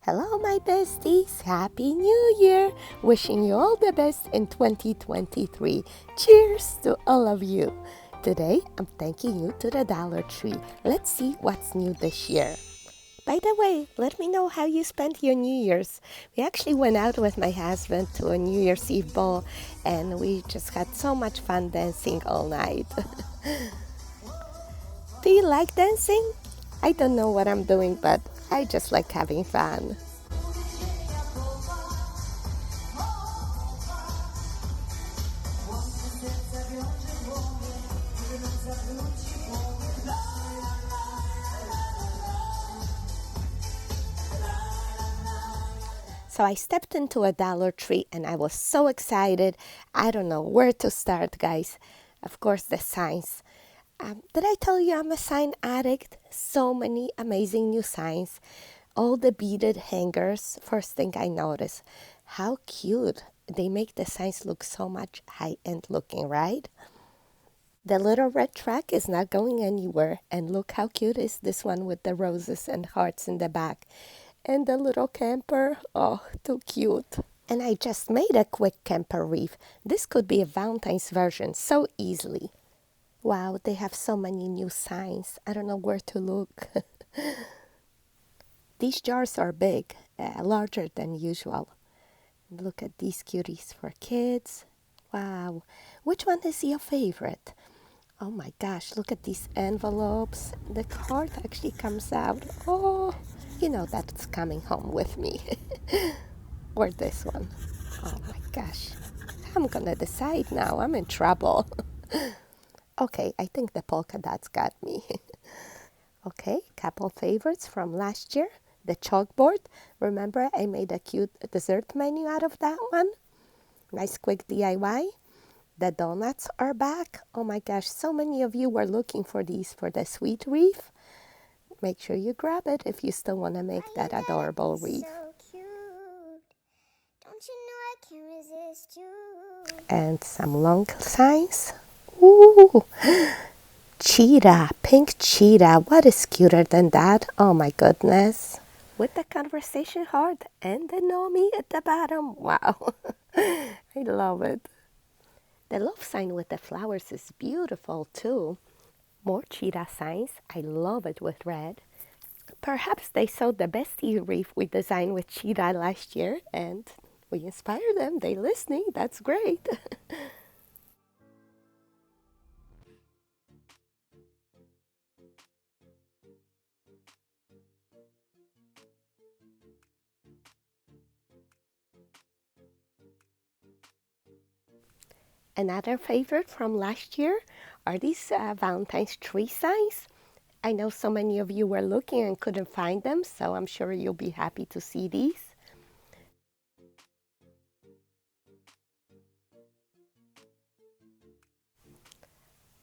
Hello, my besties. Happy New Year. Wishing you all the best in 2023. Cheers to all of you. Today, I'm taking you to the Dollar Tree. Let's see what's new this year. By the way, let me know how you spent your New Year's. We actually went out with my husband to a New Year's Eve ball, and we just had so much fun dancing all night. Do you like dancing? I don't know what I'm doing, but I just like having fun. So I stepped into a Dollar Tree and I was so excited. I don't know where to start, guys. Of course, the signs. Did I tell you I'm a sign addict? So many amazing new signs. All the beaded hangers. First thing I noticed, how cute. They make the signs look so much high-end looking, right? The little red truck is not going anywhere. And look how cute is this one with the roses and hearts in the back. And the little camper, oh, too cute. And I just made a quick camper wreath. This could be a Valentine's version so easily. Wow, they have so many new signs. I don't know where to look. These jars are big, larger than usual. Look at these cuties for kids. Wow, which one is your favorite? Oh my gosh, look at these envelopes. The card actually comes out. Oh, you know that's coming home with me. Or this one. Oh my gosh. I'm gonna decide now. I'm in trouble. Okay, I think the polka dots got me. Okay, couple favorites from last year. The chalkboard. Remember I made a cute dessert menu out of that one? Nice quick DIY. The donuts are back. Oh my gosh, so many of you were looking for these for the sweet wreath. Make sure you grab it if you still want to make that adorable wreath. So cute. Don't you know I can't resist you? And some long signs. Ooh, cheetah, pink cheetah. What is cuter than that? Oh my goodness. With the conversation heart and the Nomi at the bottom. Wow, I love it. The love sign with the flowers is beautiful too. More cheetah signs. I love it with red. Perhaps they saw the bestie wreath we designed with cheetah last year and we inspired them. They listening. That's great. Another favorite from last year are these Valentine's tree signs. I know so many of you were looking and couldn't find them, so I'm sure you'll be happy to see these.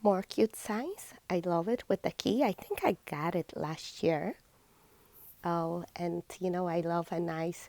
More cute signs. I love it with the key. I think I got it last year. Oh, and you know, I love a nice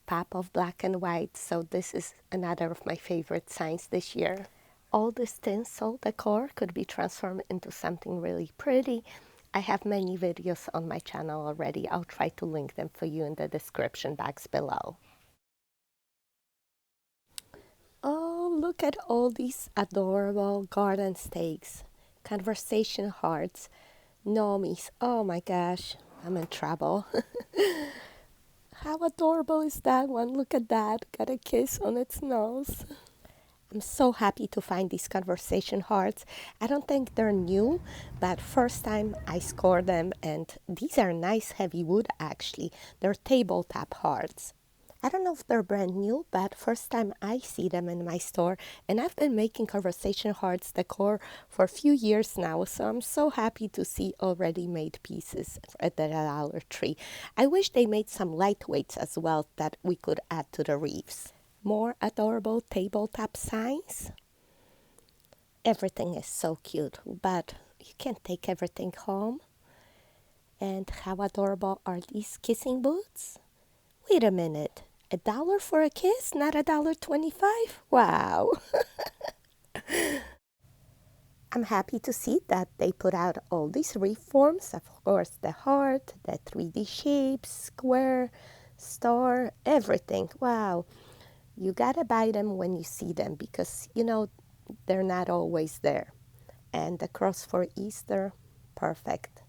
pop of black and white, so this is another of my favorite signs this year. All this tinsel decor could be transformed into something really pretty. I have many videos on my channel already. I'll try to link them for you in the description box below. Oh, look at all these adorable garden stakes, conversation hearts, gnomes. Oh my gosh, I'm in trouble. How adorable is that one? Look at that. Got a kiss on its nose. I'm so happy to find these conversation hearts. I don't think they're new, but first time I scored them, and these are nice heavy wood actually. They're tabletop hearts. I don't know if they're brand new, but first time I see them in my store, and I've been making conversation hearts decor for a few years now, so I'm so happy to see already made pieces at the Dollar Tree. I wish they made some lightweights as well that we could add to the wreaths. More adorable tabletop signs. Everything is so cute, but you can't take everything home. And how adorable are these kissing boots? Wait a minute. $1 for a kiss, not $1.25? Wow. I'm happy to see that they put out all these reforms. Of course, the heart, the 3D shapes, square, store, everything. Wow. You gotta buy them when you see them because, they're not always there. And the cross for Easter, perfect.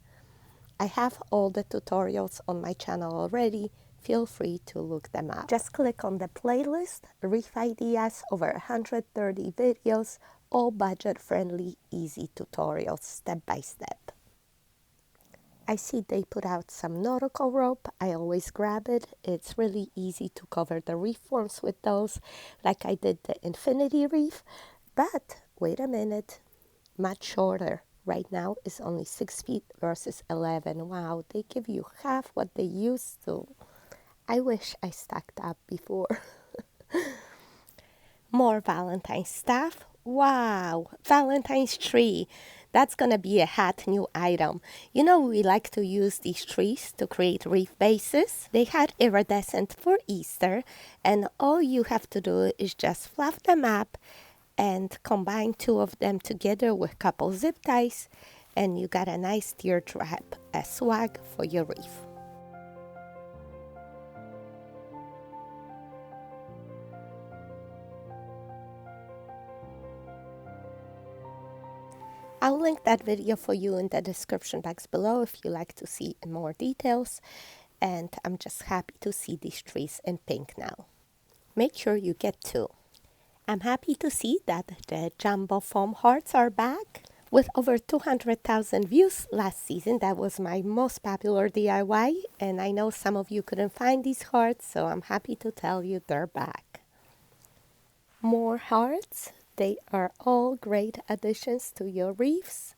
I have all the tutorials on my channel already. Feel free to look them up. Just click on the playlist, Wreath Ideas, over 130 videos, all budget-friendly, easy tutorials, step by step. I see they put out some nautical rope. I always grab it. It's really easy to cover the reef forms with those, like I did the infinity reef. But wait a minute, much shorter. Right now is only 6 feet versus 11. Wow, they give you half what they used to. I wish I stacked up before. More Valentine's stuff. Wow, Valentine's tree. That's gonna be a hot new item. We like to use these trees to create wreath bases. They had iridescent for Easter, and all you have to do is just fluff them up and combine two of them together with a couple zip ties, and you got a nice teardrop as swag for your wreath. I'll link that video for you in the description box below if you like to see more details. And I'm just happy to see these trees in pink now. Make sure you get two. I'm happy to see that the jumbo foam hearts are back. With over 200,000 views last season, that was my most popular DIY. And I know some of you couldn't find these hearts, so I'm happy to tell you they're back. More hearts. They are all great additions to your wreaths.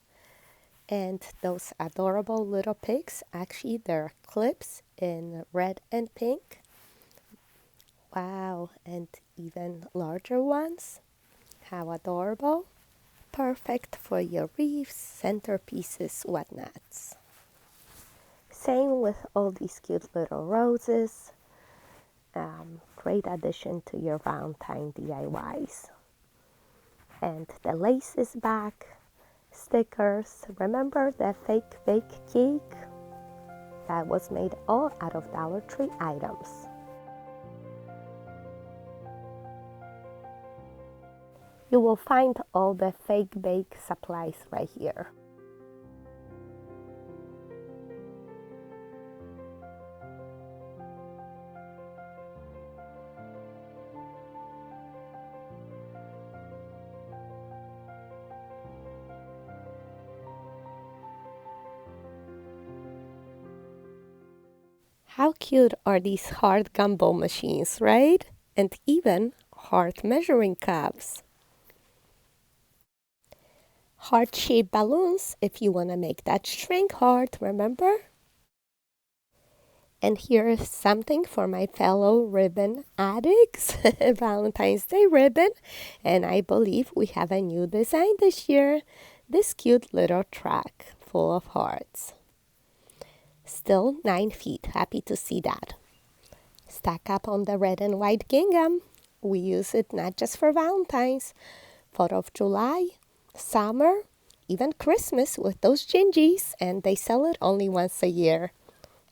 And those adorable little pigs, actually they're clips in red and pink. Wow, and even larger ones. How adorable. Perfect for your wreaths, centerpieces, whatnots. Same with all these cute little roses. Great addition to your Valentine DIYs. And the lace is back. Stickers. Remember the fake bake cake? That was made all out of Dollar Tree items. You will find all the fake bake supplies right here. How cute are these heart gumball machines, right? And even heart measuring cups. Heart-shaped balloons if you want to make that shrink heart, remember? And here is something for my fellow ribbon addicts, Valentine's Day ribbon. And I believe we have a new design this year. This cute little track full of hearts. Still 9 feet, happy to see that. Stack up on the red and white gingham. We use it not just for Valentine's, 4th of July, summer, even Christmas with those gingies, and they sell it only once a year.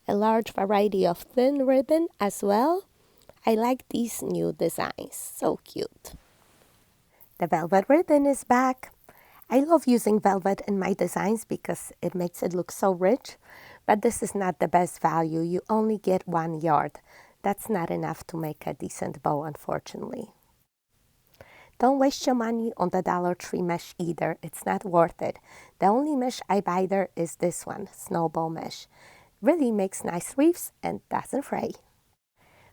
A large variety of thin ribbon as well. I like these new designs, so cute. The velvet ribbon is back. I love using velvet in my designs because it makes it look so rich, but this is not the best value. You only get 1 yard. That's not enough to make a decent bow, unfortunately. Don't waste your money on the Dollar Tree mesh either. It's not worth it. The only mesh I buy there is this one, snowball mesh. Really makes nice wreaths and doesn't fray.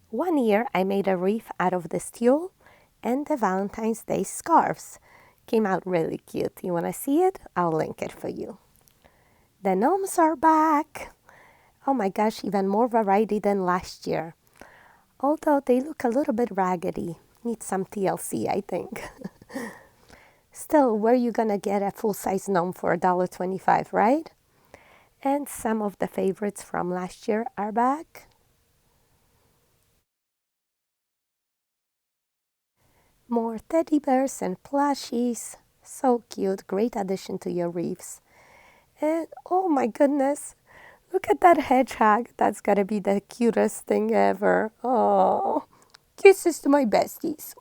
One year I made a wreath out of this tulle and the Valentine's Day scarves. Came out really cute. You want to see it? I'll link it for you. The gnomes are back. Oh my gosh, even more variety than last year. Although they look a little bit raggedy. Need some TLC, I think. Still, where you gonna get a full-size gnome for $1.25, right? And some of the favorites from last year are back. More teddy bears and plushies. So cute. Great addition to your wreaths. And oh my goodness, Look at that hedgehog. That's gotta be the cutest thing ever. Oh, kisses to my besties.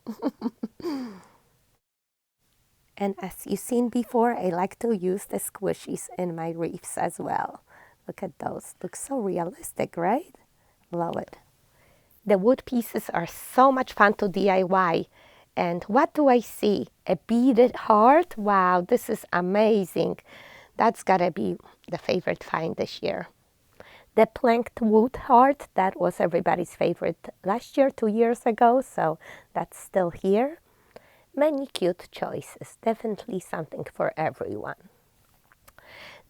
And as you've seen before, I like to use the squishies in my wreaths as well. Look at those. Looks so realistic, right? Love it. The wood pieces are so much fun to DIY. And what do I see? A beaded heart? Wow, this is amazing. That's gotta be the favorite find this year. The planked wood heart, that was everybody's favorite last year, 2 years ago, so that's still here. Many cute choices, definitely something for everyone.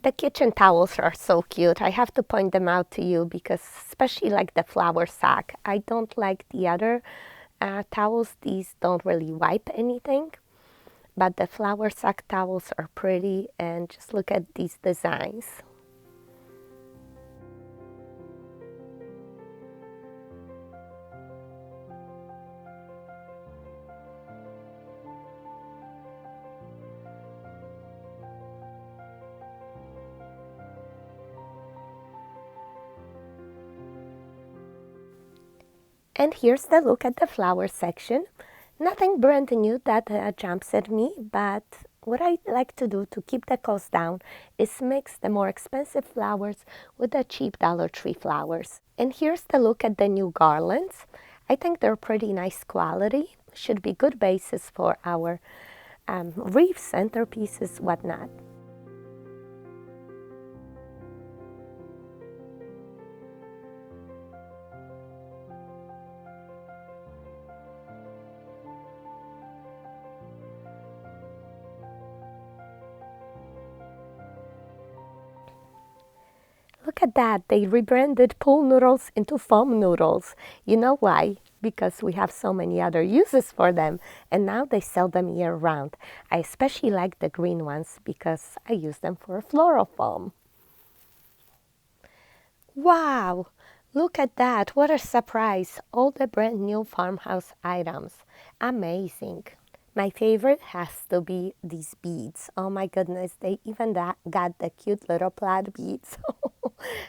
The kitchen towels are so cute. I have to point them out to you because especially like the flour sack. I don't like the other towels. These don't really wipe anything. But the flour sack towels are pretty, and just look at these designs. And here's the look at the flower section. Nothing brand new that jumps at me, but what I like to do to keep the cost down is mix the more expensive flowers with the cheap Dollar Tree flowers. And here's the look at the new garlands. I think they're pretty nice quality. Should be good basis for our wreaths, centerpieces, whatnot. Look at that, they rebranded pool noodles into foam noodles. You know why? Because we have so many other uses for them, and now they sell them year round. I especially like the green ones because I use them for floral foam. Wow, look at that, what a surprise. All the brand new farmhouse items. Amazing. My favorite has to be these beads. Oh my goodness, they even got the cute little plaid beads.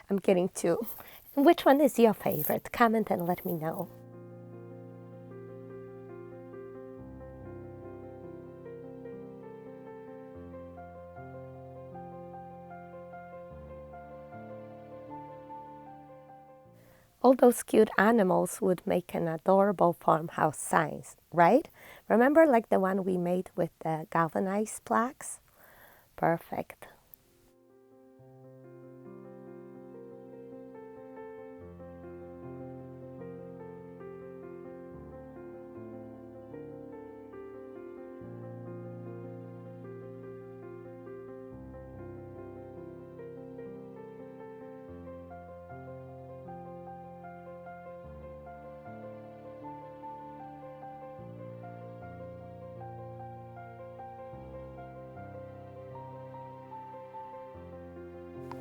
I'm getting two. Which one is your favorite? Comment and let me know. All those cute animals would make an adorable farmhouse signs, right? Remember like the one we made with the galvanized plaques? Perfect.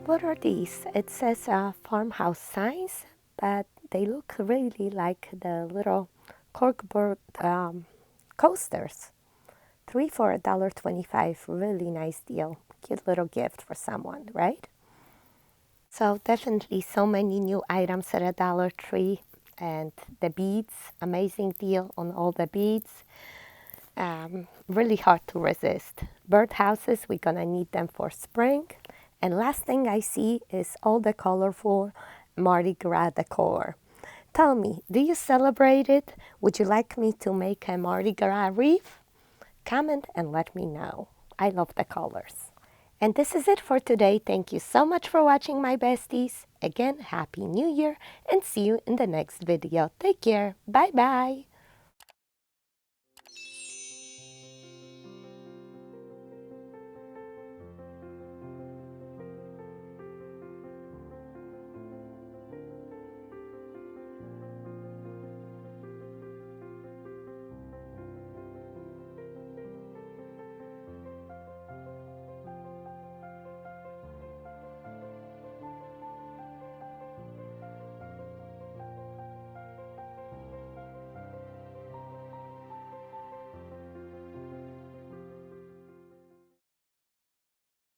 What are these? It says farmhouse signs, but they look really like the little corkboard coasters. 3 for $1.25. Really nice deal. Cute little gift for someone, right? So definitely so many new items at a Dollar Tree. And the beads, amazing deal on all the beads. Really hard to resist. Birdhouses, we're gonna need them for spring. And last thing I see is all the colorful Mardi Gras decor. Tell me, do you celebrate it? Would you like me to make a Mardi Gras wreath? Comment and let me know. I love the colors. And this is it for today. Thank you so much for watching, my besties. Again, Happy New Year and see you in the next video. Take care. Bye-bye.